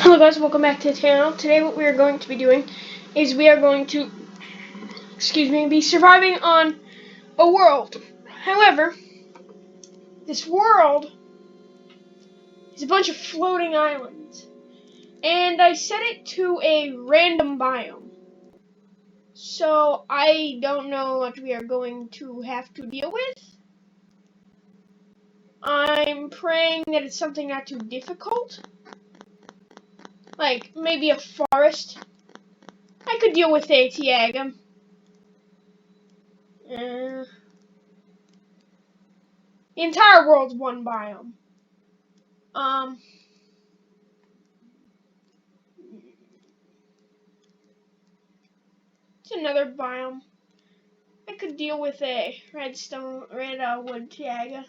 Hello guys, welcome back to the channel. Today what we are going to be doing is we are going to, be surviving on a world. However, this world is a bunch of floating islands. And I set it to a random biome. So I don't know what we are going to have to deal with. I'm praying that it's something not too difficult. Like maybe a forest. I could deal with a Tiagum. The entire world's one biome. It's another biome. I could deal with a red wood Tiaga.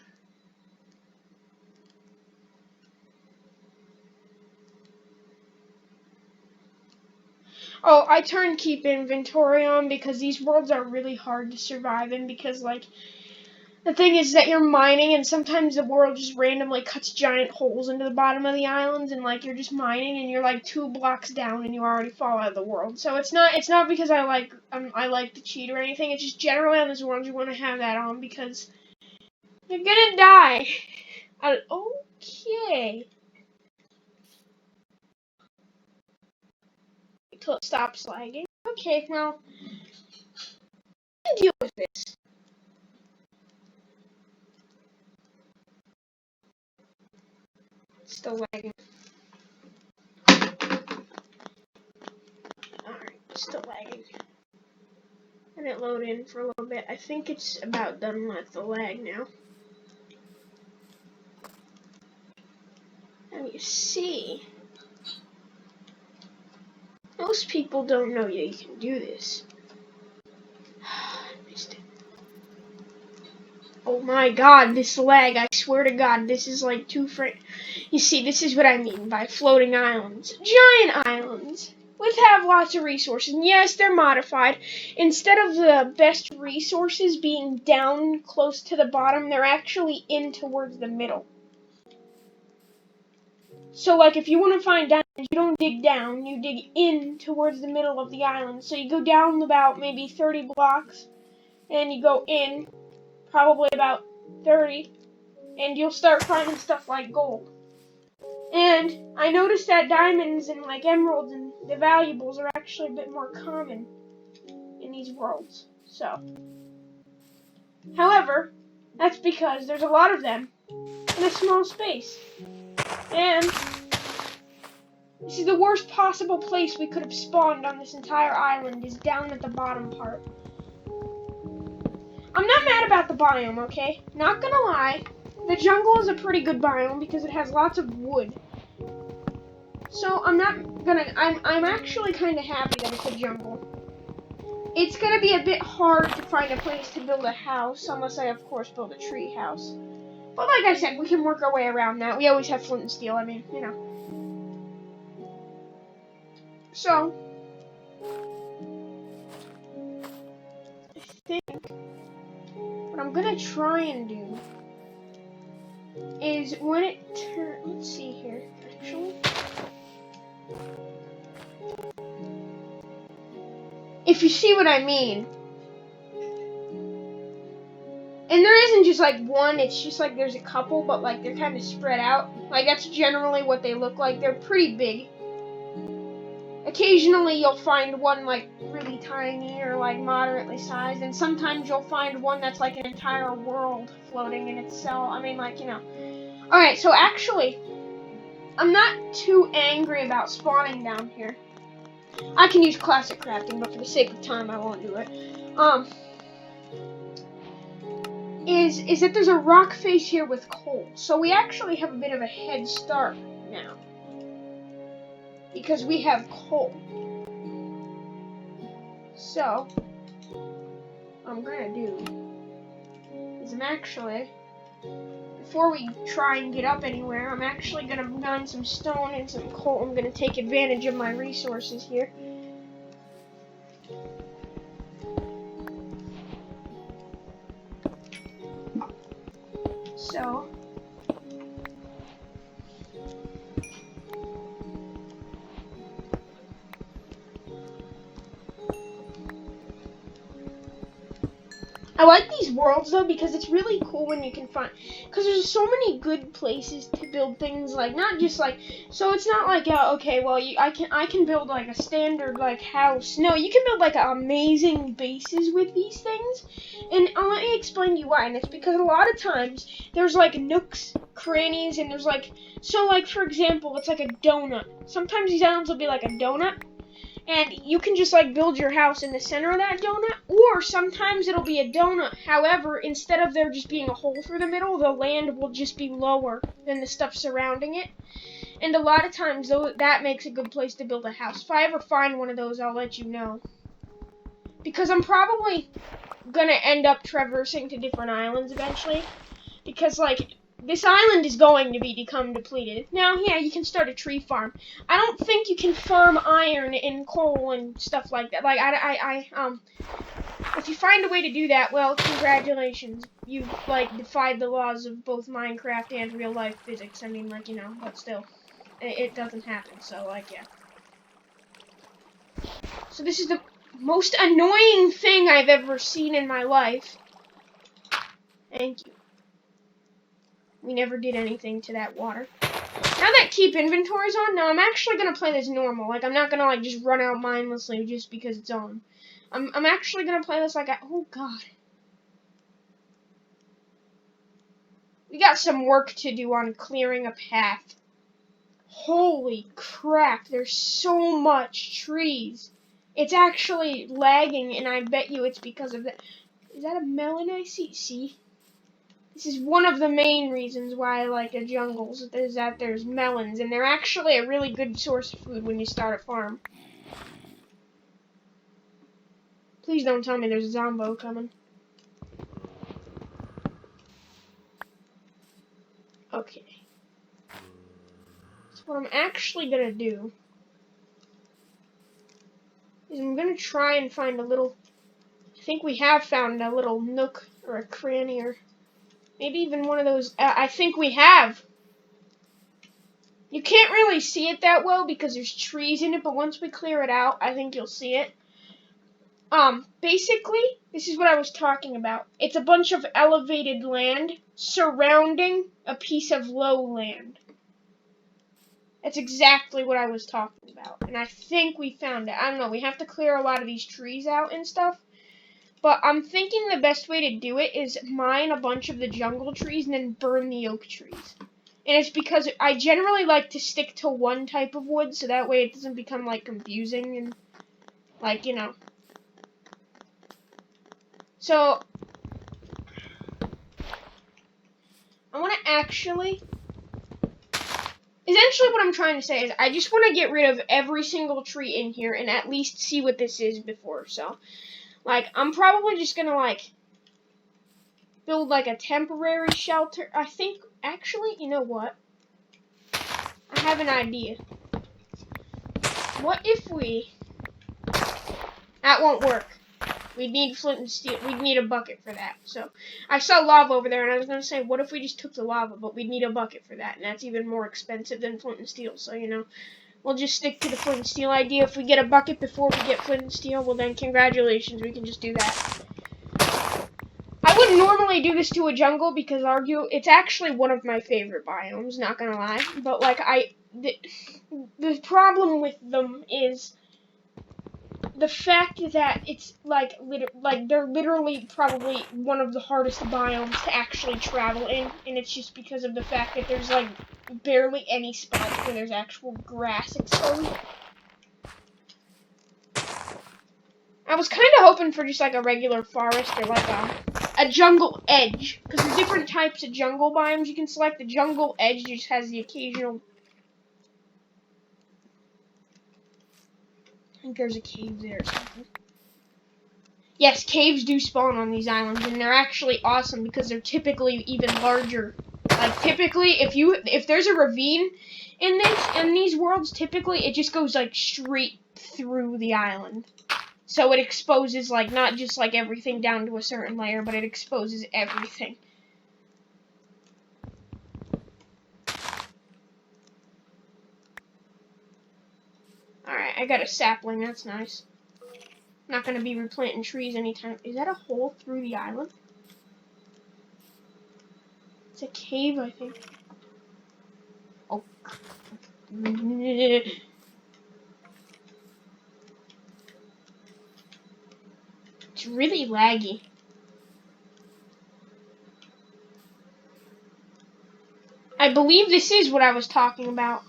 Oh, I turned keep inventory on because these worlds are really hard to survive in because, like, the thing is that you're mining and sometimes the world just randomly cuts giant holes into the bottom of the islands and, like, you're just mining and you're, like, 2 blocks down and you already fall out of the world. So it's not because I like to cheat or anything. It's just generally on this world you want to have that on because you're gonna die. Okay. Until it stops lagging. Okay, well, I can deal with this. It's still lagging. Alright, still lagging. Let it load in for a little bit. I think it's about done with the lag now. And you see, most people don't know you can do this. I missed it. Oh my god, this lag, I swear to god, this is like 2 frames. You see, this is what I mean by floating islands. Giant islands. Have lots of resources. And yes, they're modified. Instead of the best resources being down close to the bottom, they're actually in towards the middle. So, like, if you want to find diamonds, you don't dig down, you dig in towards the middle of the island. So you go down about maybe 30 blocks, and you go in probably about 30, and you'll start finding stuff like gold. And I noticed that diamonds and, like, emeralds and the valuables are actually a bit more common in these worlds. So, however, that's because there's a lot of them in a small space. And this is the worst possible place we could have spawned on this entire island, is down at the bottom part. I'm not mad about the biome, okay? Not gonna lie. The jungle is a pretty good biome because it has lots of wood. So I'm actually kind of happy that it's a jungle. It's gonna be a bit hard to find a place to build a house, unless I of course build a tree house. But like I said, we can work our way around that. We always have flint and steel, I mean, you know. So, I think what I'm gonna try and do is when it let's see here, actually. If you see what I mean. And there isn't just like one, it's just like there's a couple, but like they're kind of spread out. Like that's generally what they look like. They're pretty big. Occasionally you'll find one like really tiny or like moderately sized, and sometimes you'll find one that's like an entire world floating in itself. I mean, like, you know. Alright, so actually, I'm not too angry about spawning down here. I can use classic crafting, but for the sake of time, I won't do it. Is that there's a rock face here with coal. So we actually have a bit of a head start now. Because we have coal. So, what I'm gonna do is before we try and get up anywhere, I'm actually gonna mine some stone and some coal. I'm gonna take advantage of my resources here. So, I like these worlds though because it's really cool when you can find, because there's so many good places to build things, like not just like, so it's not like okay, well I can build like a standard like house. No, you can build like amazing bases with these things, and let me explain to you why. And it's because a lot of times there's like nooks, crannies, and there's like, so like for example, it's like a donut. Sometimes these islands will be like a donut. And you can just like build your house in the center of that donut, or sometimes it'll be a donut. However, instead of there just being a hole through the middle, the land will just be lower than the stuff surrounding it. And a lot of times, though, that makes a good place to build a house. If I ever find one of those, I'll let you know. Because I'm probably gonna end up traversing to different islands eventually. Because, like, this island is going to become depleted. Now, yeah, you can start a tree farm. I don't think you can farm iron and coal and stuff like that. Like, if you find a way to do that, well, congratulations. You've, like, defied the laws of both Minecraft and real-life physics. I mean, like, you know, but still, it doesn't happen, so, like, yeah. So this is the most annoying thing I've ever seen in my life. Thank you. We never did anything to that water. Now that keep inventory's on, now I'm actually gonna play this normal. Like, I'm not gonna like just run out mindlessly just because it's on. I'm actually gonna play this like oh god. We got some work to do on clearing a path. Holy crap, there's so much trees. It's actually lagging, and I bet you it's because of that. Is that a melon I see? See? This is one of the main reasons why I like the jungles, is that there's melons, and they're actually a really good source of food when you start a farm. Please don't tell me there's a Zombo coming. Okay. So what I'm actually gonna do is I'm gonna try and find a little, I think we have found a little nook or a cranny or maybe even one of those, I think we have. You can't really see it that well because there's trees in it, but once we clear it out, I think you'll see it. Basically, this is what I was talking about. It's a bunch of elevated land surrounding a piece of low land. That's exactly what I was talking about, and I think we found it. I don't know, we have to clear a lot of these trees out and stuff. But I'm thinking the best way to do it is mine a bunch of the jungle trees and then burn the oak trees. And it's because I generally like to stick to one type of wood, so that way it doesn't become, like, confusing and, like, you know. So, I want to actually, essentially what I'm trying to say is I just want to get rid of every single tree in here and at least see what this is before, so. Like, I'm probably just gonna, like, build, like, a temporary shelter. I think, actually, you know what? I have an idea. What if we... That won't work. We'd need flint and steel. We'd need a bucket for that. So, I saw lava over there, and I was gonna say, what if we just took the lava? But we'd need a bucket for that, and that's even more expensive than flint and steel. So, you know, we'll just stick to the flint and steel idea. If we get a bucket before we get flint and steel, well then, congratulations, we can just do that. I wouldn't normally do this to a jungle because it's actually one of my favorite biomes, not gonna lie. But like the problem with them is the fact that it's like they're literally probably one of the hardest biomes to actually travel in, and it's just because of the fact that there's like barely any spots where there's actual grass exposed. I was kind of hoping for just like a regular forest or like a jungle edge, because there's different types of jungle biomes you can select. The jungle edge just has the occasional... I think there's a cave there or something. Yes, caves do spawn on these islands, and they're actually awesome because they're typically even larger. Like, typically, if there's a ravine in these worlds, typically it just goes like straight through the island. So it exposes, like, not just, like, everything down to a certain layer, but it exposes everything. Alright, I got a sapling, that's nice. not going to be replanting trees anytime. Is that a hole through the island? It's a cave, I think. Oh. It's really laggy. I believe this is what I was talking about.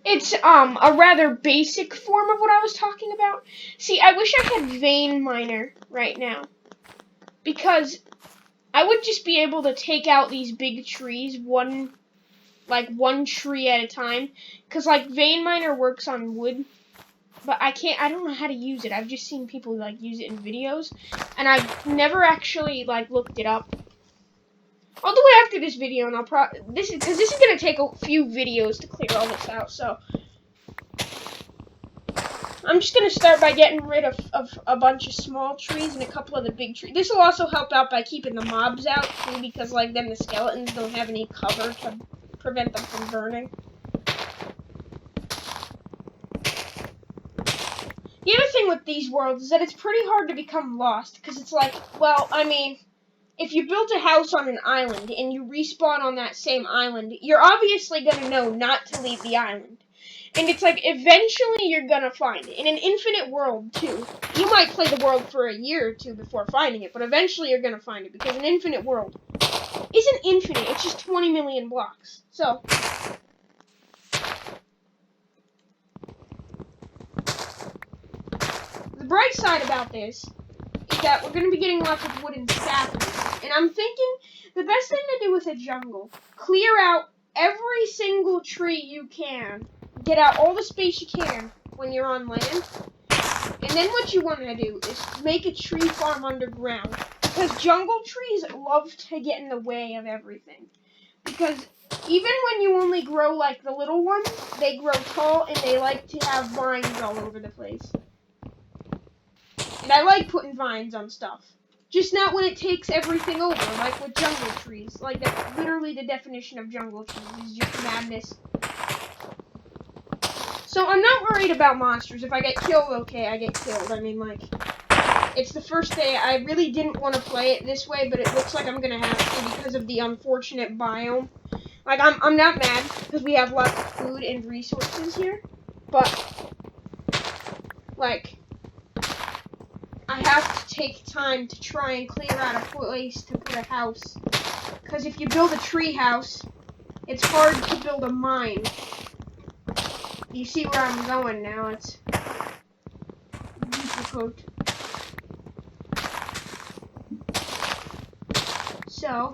It's a rather basic form of what I was talking about. See, I wish I had vein miner right now, because I would just be able to take out these big trees one tree at a time, cuz like vein miner works on wood, but I don't know how to use it. I've just seen people like use it in videos, and I've never actually like looked it up. I'll do it after this video, and this is going to take a few videos to clear all this out, so I'm just going to start by getting rid of a bunch of small trees and a couple of the big trees. This will also help out by keeping the mobs out, too, because, like, then the skeletons don't have any cover to prevent them from burning. The other thing with these worlds is that it's pretty hard to become lost, because it's like, well, I mean, if you built a house on an island and you respawn on that same island, you're obviously going to know not to leave the island. And it's like, eventually you're gonna find it. In an infinite world, too. You might play the world for a year or two before finding it, but eventually you're gonna find it, because an infinite world isn't infinite, it's just 20 million blocks. So, the bright side about this is that we're gonna be getting lots of wooden sapplings. And I'm thinking, the best thing to do with a jungle, clear out every single tree you can. Get out all the space you can when you're on land. And then what you want to do is make a tree farm underground. Because jungle trees love to get in the way of everything. Because even when you only grow like the little ones, they grow tall and they like to have vines all over the place. And I like putting vines on stuff. Just not when it takes everything over, like with jungle trees. Like, that's literally the definition of jungle trees, is just madness. So I'm not worried about monsters. If I get killed, okay, I get killed. I mean, like, it's the first day. I really didn't want to play it this way, but it looks like I'm gonna have to because of the unfortunate biome. Like, I'm not mad because we have lots of food and resources here, but like, I have to take time to try and clear out a place to put a house. Because if you build a tree house, it's hard to build a mine. You see where I'm going now, it's difficult. So,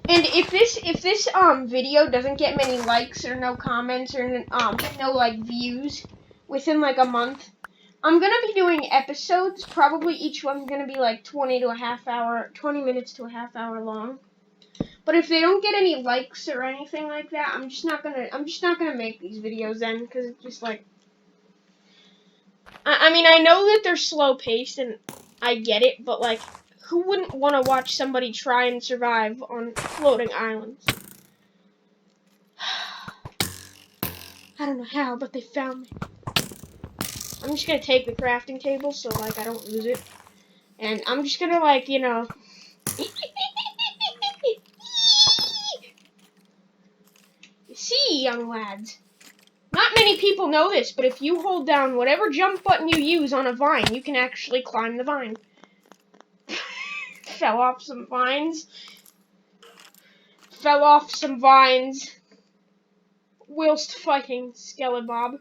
and if this video doesn't get many likes or no comments or no like views within like a month, I'm gonna be doing episodes. Probably each one's gonna be like 20 minutes to a half hour long. But if they don't get any likes or anything like that, I'm just not gonna make these videos then, because it's just like, I mean, I know that they're slow paced and I get it, but like, who wouldn't want to watch somebody try and survive on floating islands? I don't know how, but they found me. I'm just gonna take the crafting table so like I don't lose it. And I'm just gonna like, you know, see, young lads. Not many people know this, but if you hold down whatever jump button you use on a vine, you can actually climb the vine. Fell off some vines. Fell off some vines whilst fighting Skelemob.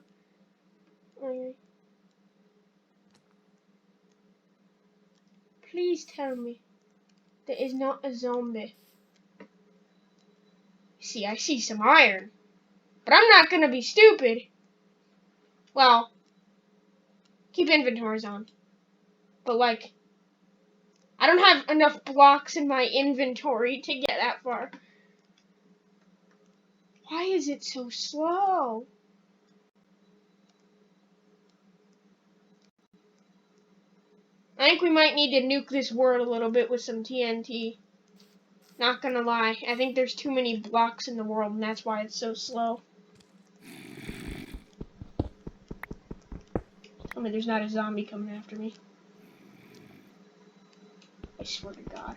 Please tell me there is not a zombie. See, I see some iron. But I'm not gonna be stupid. Well, keep inventories on. But like, I don't have enough blocks in my inventory to get that far. Why is it so slow? I think we might need to nuke this world a little bit with some TNT. Not gonna lie. I think there's too many blocks in the world, and that's why it's so slow. Tell me there's not a zombie coming after me. I swear to God.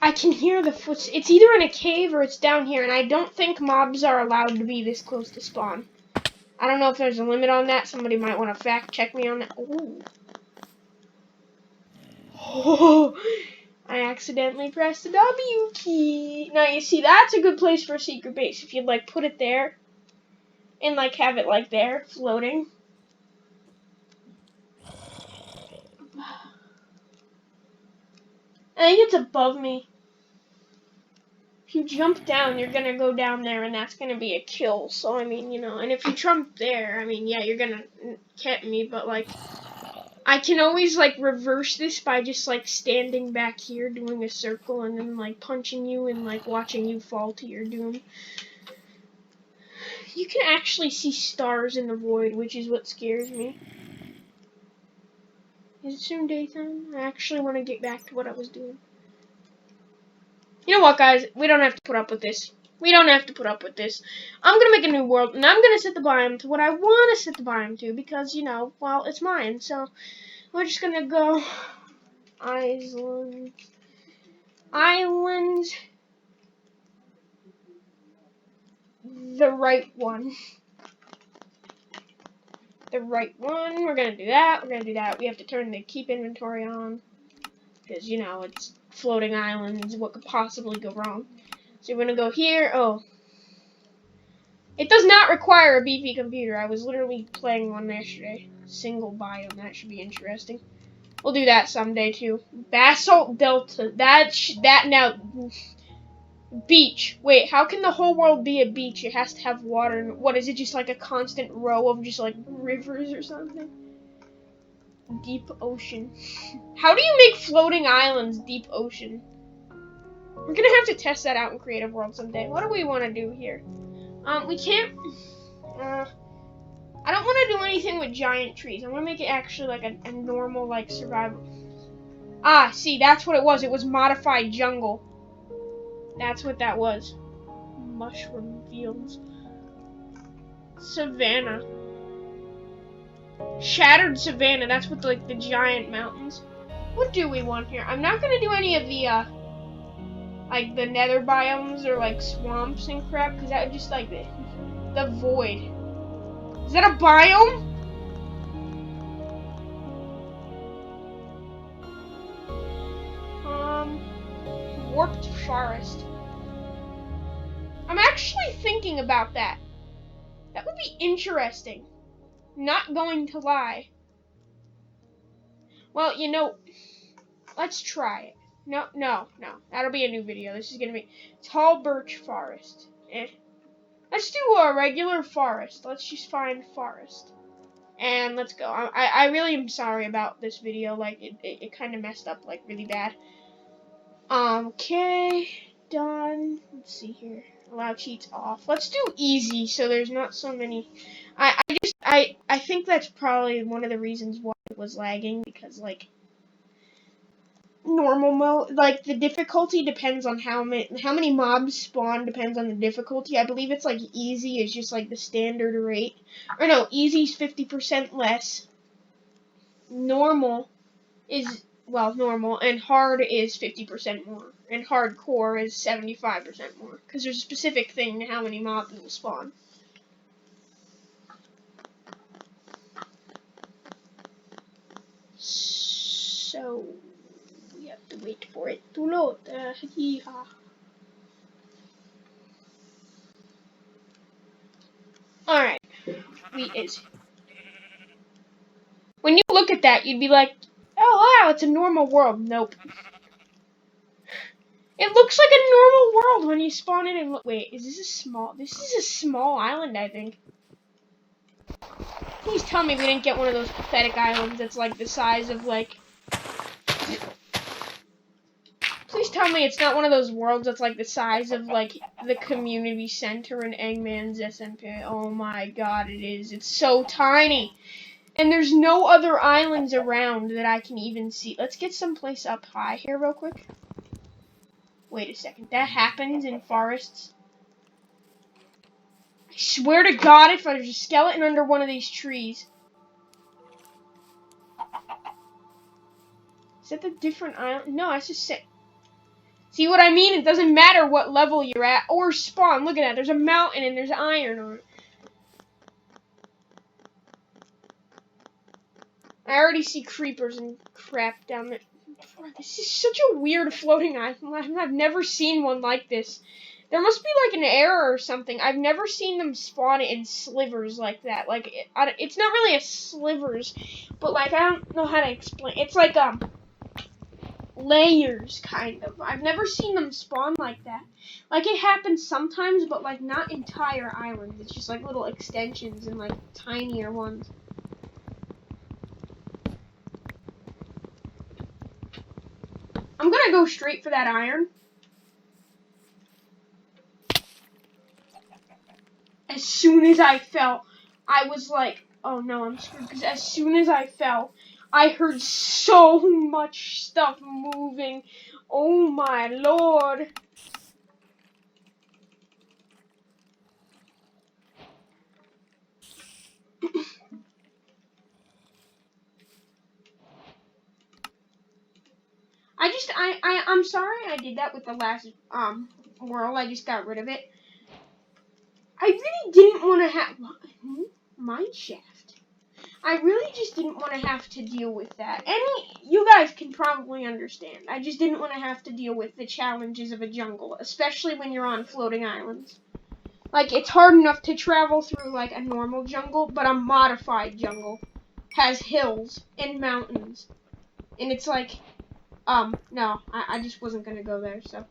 I can hear the foot. It's either in a cave or it's down here, and I don't think mobs are allowed to be this close to spawn. I don't know if there's a limit on that. Somebody might want to fact check me on that. Ooh. Oh, I accidentally pressed the W key. Now you see, that's a good place for a secret base. If you'd like put it there and like have it like there, floating. I think it's above me. If you jump down, you're gonna go down there, and that's gonna be a kill. So I mean, you know, and if you jump there, I mean, yeah, you're gonna get me, but like, I can always like reverse this by just like standing back here, doing a circle, and then like punching you and like watching you fall to your doom. You can actually see stars in the void, which is what scares me. Is it soon daytime? I actually want to get back to what I was doing. You know what, guys? We don't have to put up with this. We don't have to put up with this. I'm going to make a new world, and I'm going to set the biome to what I want to set the biome to, because, you know, well, it's mine. So, we're just going to go Islands. The right one. The right one. We're going to do that. We're going to do that. We have to turn the keep inventory on, because, you know, it's floating islands. What could possibly go wrong? So we're going to go here. Oh. It does not require a beefy computer. I was literally playing one yesterday. Single biome. That should be interesting. We'll do that someday, too. Basalt Delta. That now... Beach. Wait, how can the whole world be a beach? It has to have water. What, is it just like a constant row of just like rivers or something? Deep ocean. How do you make floating islands deep ocean? We're gonna have to test that out in Creative World someday. What do we want to do here? We can't... I don't want to do anything with giant trees. I want to make it actually like a normal, like, survival. Ah, see, that's what it was. It was modified jungle. That's what that was. Mushroom fields. Savannah. Shattered savanna. That's with, like, the giant mountains. What do we want here? I'm not going to do any of the, like, the nether biomes or, like, swamps and crap, because that would just, like, the void. Is that a biome? Warped forest. I'm actually thinking about that. That would be interesting. Not going to lie. Well, you know, let's try it. No. That'll be a new video. This is gonna be tall birch forest. Let's do a regular forest. Let's just find forest. And let's go. I really am sorry about this video. Like, it kind of messed up, like, really bad. Okay. Done. Let's see here. Allow cheats off. Let's do easy so there's not so many. I think that's probably one of the reasons why it was lagging, because, like, normal mode, like, the difficulty depends on how many mobs spawn, depends on the difficulty. I believe it's like easy is just like the standard rate, or no, easy's 50% less. Normal is, well, normal, and hard is 50% more, and hardcore is 75% more, because there's a specific thing to how many mobs will spawn. So we have to wait for it to load. Yeehaw. Alright, when you look at that, you'd be like, oh wow, it's a normal world. Nope. It looks like a normal world when you spawn in and look. Wait, is this a small? This is a small island, I think. Please tell me we didn't get one of those pathetic islands that's like the size of like. Please tell me it's not one of those worlds that's like the size of like the community center in Eggman's SMP. Oh my god, it is. It's so tiny. And there's no other islands around that I can even see. Let's get someplace up high here real quick. Wait a second. That happens in forests. I swear to God, if there's a skeleton under one of these trees. Is that the different island? No, that's just it. See what I mean? It doesn't matter what level you're at or spawn. Look at that. There's a mountain and there's iron on it. I already see creepers and crap down there. This is such a weird floating island. I've never seen one like this. There must be like an error or something. I've never seen them spawn in slivers like that. Like it's not really a slivers, but like I don't know how to explain. It's like layers kind of. I've never seen them spawn like that. Like it happens sometimes, but like not entire islands. It's just like little extensions and like tinier ones. I'm gonna go straight for that iron. As soon as I fell, I was like, oh no, I'm screwed. Because as soon as I fell, I heard so much stuff moving. Oh my lord. I'm sorry I did that with the last world. I just got rid of it. I really didn't want to have mine shaft. I really just didn't want to have to deal with that. You guys can probably understand. I just didn't want to have to deal with the challenges of a jungle, especially when you're on floating islands. Like, it's hard enough to travel through, like, a normal jungle, but a modified jungle has hills and mountains. And it's like, no, I just wasn't gonna go there, so.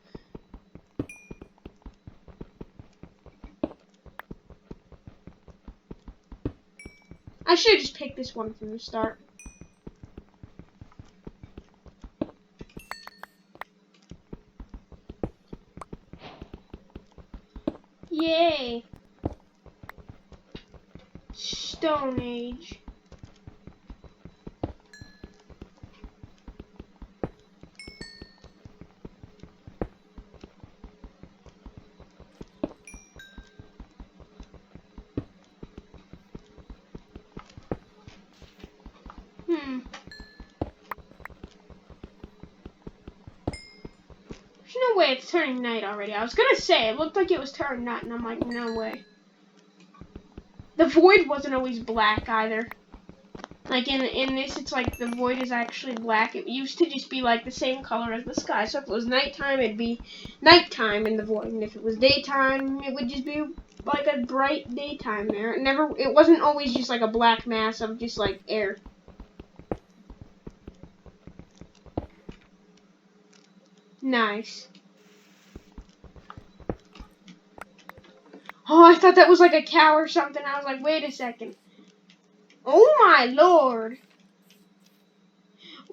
I should have just picked this one from the start. Yay! Stone Age. There's no way it's turning night already. I was gonna say, it looked like it was turning night, and I'm like, no way. The void wasn't always black either. Like in this, it's like the void is actually black. It used to just be like the same color as the sky. So if it was nighttime, it'd be nighttime in the void, and if it was daytime, it would just be like a bright daytime there. It wasn't always just like a black mass of just like air. Nice. Oh, I thought that was like a cow or something. I was like, wait a second. Oh my lord.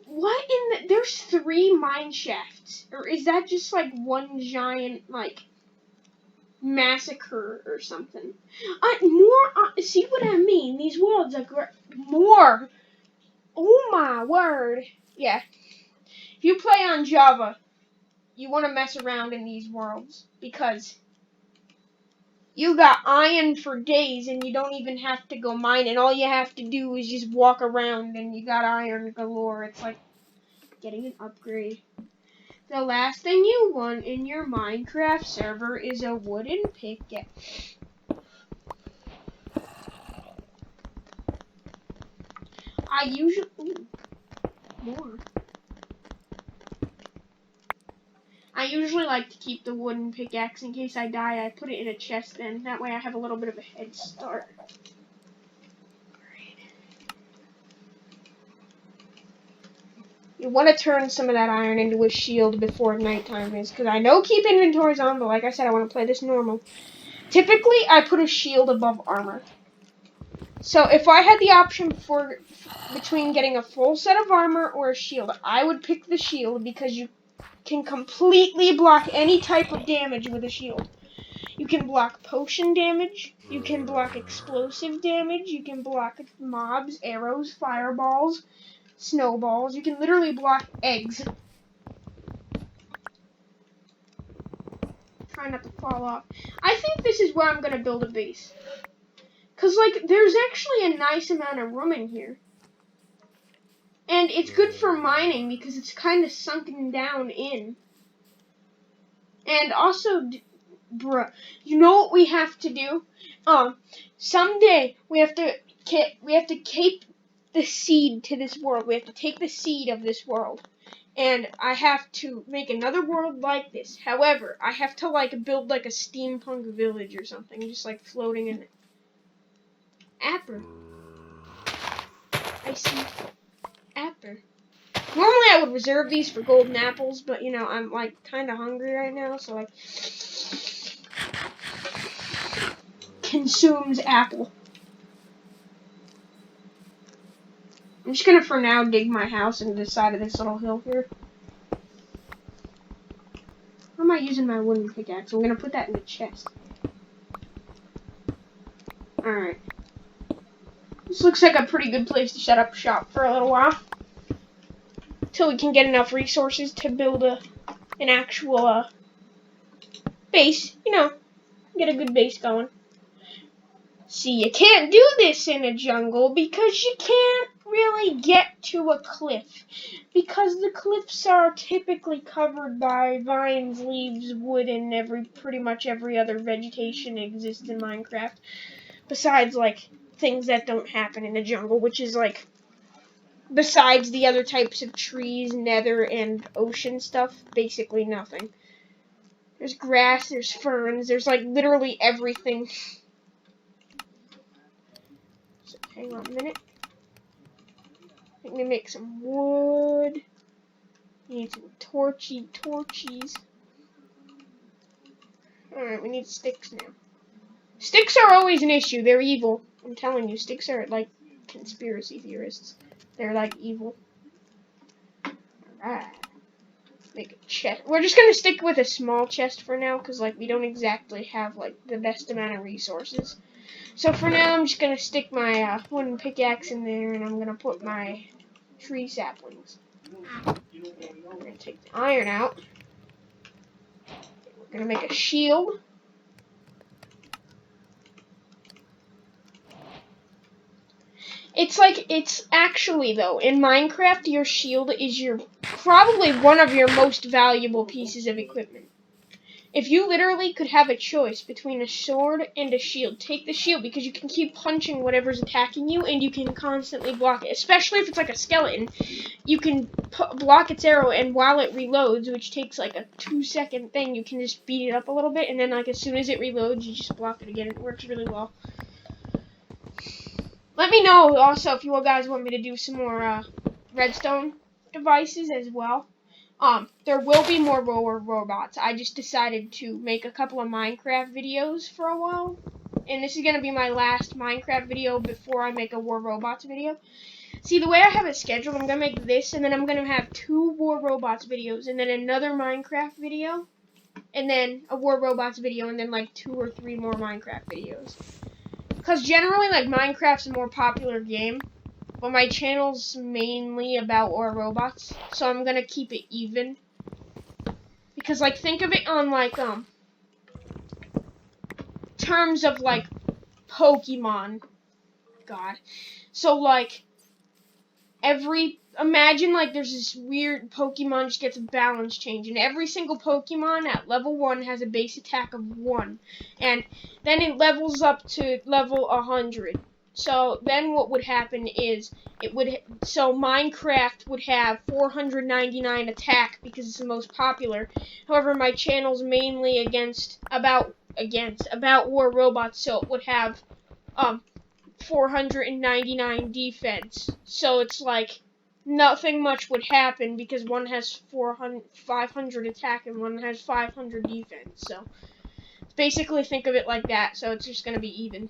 What in the... There's 3 mine shafts. Or is that just like one giant, like, massacre or something? See what I mean? These worlds are more. Oh my word. Yeah. If you play on Java, you want to mess around in these worlds. Because you got iron for days and you don't even have to go mining. All you have to do is just walk around and you got iron galore. It's like getting an upgrade. The last thing you want in your Minecraft server is a wooden pickaxe. I usually... Ooh, more. I usually like to keep the wooden pickaxe in case I die. I put it in a chest then. That way I have a little bit of a head start. You want to turn some of that iron into a shield before nighttime is, because I know keep inventories on, but like I said, I want to play this normal. Typically, I put a shield above armor. So if I had the option between getting a full set of armor or a shield, I would pick the shield because you can completely block any type of damage with a shield. You can block potion damage, you can block explosive damage, you can block mobs, arrows, fireballs, snowballs. You can literally block eggs. Try not to fall off. I think this is where I'm going to build a base. Because, like, there's actually a nice amount of room in here. And it's good for mining because it's kind of sunken down in. And also, bruh, you know what we have to do? Someday we have to cape the seed to this world. We have to take the seed of this world. And I have to make another world like this. However, I have to, like, build, like, a steampunk village or something. Just, like, floating in it. Apper. I see. Apper. Normally I would reserve these for golden apples, but, you know, I'm, like, kind of hungry right now, so, like, consumes apple. I'm just gonna, for now, dig my house into the side of this little hill here. How am I using my wooden pickaxe? I'm gonna put that in the chest. Alright. This looks like a pretty good place to set up shop for a little while. Till we can get enough resources to build an actual base. You know, get a good base going. See, you can't do this in a jungle because you can't really get to a cliff. Because the cliffs are typically covered by vines, leaves, wood, and pretty much every other vegetation that exists in Minecraft. Besides, like, things that don't happen in the jungle, which is, like, besides the other types of trees, nether, and ocean stuff, basically nothing. There's grass, there's ferns, there's, like, literally everything. So, hang on a minute. I'm gonna make some wood. Need some torchies. Alright, we need sticks now. Sticks are always an issue. They're evil. I'm telling you, sticks are like conspiracy theorists. They're like evil. Alright. Make a chest. We're just gonna stick with a small chest for now, because like we don't exactly have like the best amount of resources. So for now, I'm just gonna stick my wooden pickaxe in there, and I'm gonna put my tree saplings. I'm gonna take the iron out. We're gonna make a shield. It's actually, though, in Minecraft, your shield is probably one of your most valuable pieces of equipment. If you literally could have a choice between a sword and a shield, take the shield because you can keep punching whatever's attacking you and you can constantly block it. Especially if it's like a skeleton, you can block its arrow, and while it reloads, which takes like a 2-second thing, you can just beat it up a little bit, and then like as soon as it reloads, you just block it again. It works really well. Let me know also if you guys want me to do some more redstone devices as well. There will be more robots. I just decided to make a couple of Minecraft videos for a while. And this is going to be my last Minecraft video before I make a War Robots video. See, the way I have it scheduled, I'm going to make this, and then I'm going to have 2 War Robots videos, and then another Minecraft video, and then a War Robots video, and then like 2 or 3 more Minecraft videos. Because generally, like, Minecraft's a more popular game, but my channel's mainly about War Robots, so I'm gonna keep it even. Because, like, think of it on, like, terms of, like, Pokemon. God. So, like, imagine, like, there's this weird Pokemon just gets a balance change, and every single Pokemon at level 1 has a base attack of 1, and then it levels up to level 100. So then what would happen is, Minecraft would have 499 attack because it's the most popular. However, my channel's mainly about War Robots, so it would have, 499 defense. So it's like nothing much would happen because one has 500 attack and one has 500 defense. So basically think of it like that. So it's just going to be even.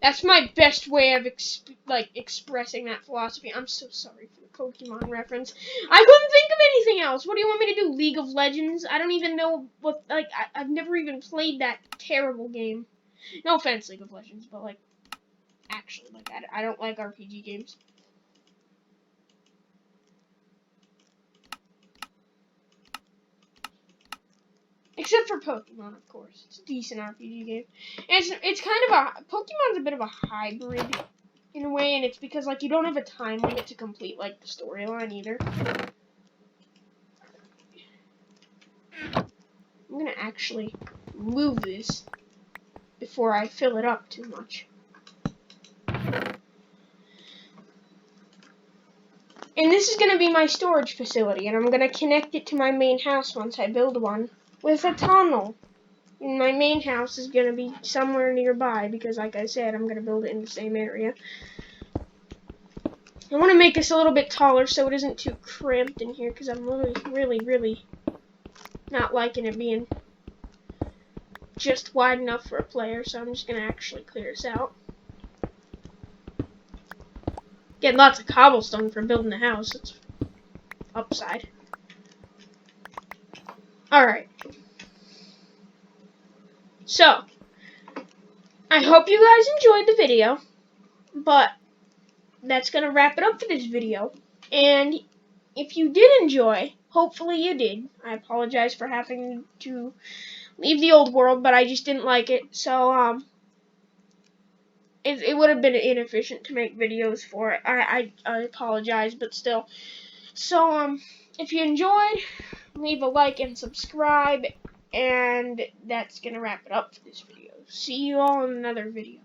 That's my best way of expressing that philosophy. I'm so sorry for the Pokemon reference. I couldn't think of anything else. What do you want me to do? League of Legends? I don't even know what. I've never even played that terrible game. No offense, League of Legends, but actually, I don't like RPG games. Except for Pokemon, of course. It's a decent RPG game. And it's kind of Pokemon's a bit of a hybrid in a way, and it's because you don't have a time limit to complete the storyline either. I'm gonna actually move this before I fill it up too much. And this is gonna be my storage facility, and I'm gonna connect it to my main house once I build one with a tunnel. And my main house is gonna be somewhere nearby because, like I said, I'm gonna build it in the same area. I want to make this a little bit taller so it isn't too cramped in here because I'm really not liking it being just wide enough for a player, so I'm just going to actually clear this out. Get lots of cobblestone for building the house. It's upside. Alright. So, I hope you guys enjoyed the video, but that's going to wrap it up for this video. And if you did enjoy, hopefully you did. I apologize for having to leave the old world, but I just didn't like it. So, it would have been inefficient to make videos for it. I apologize, but still. So, if you enjoyed, leave a like and subscribe. And that's going to wrap it up for this video. See you all in another video.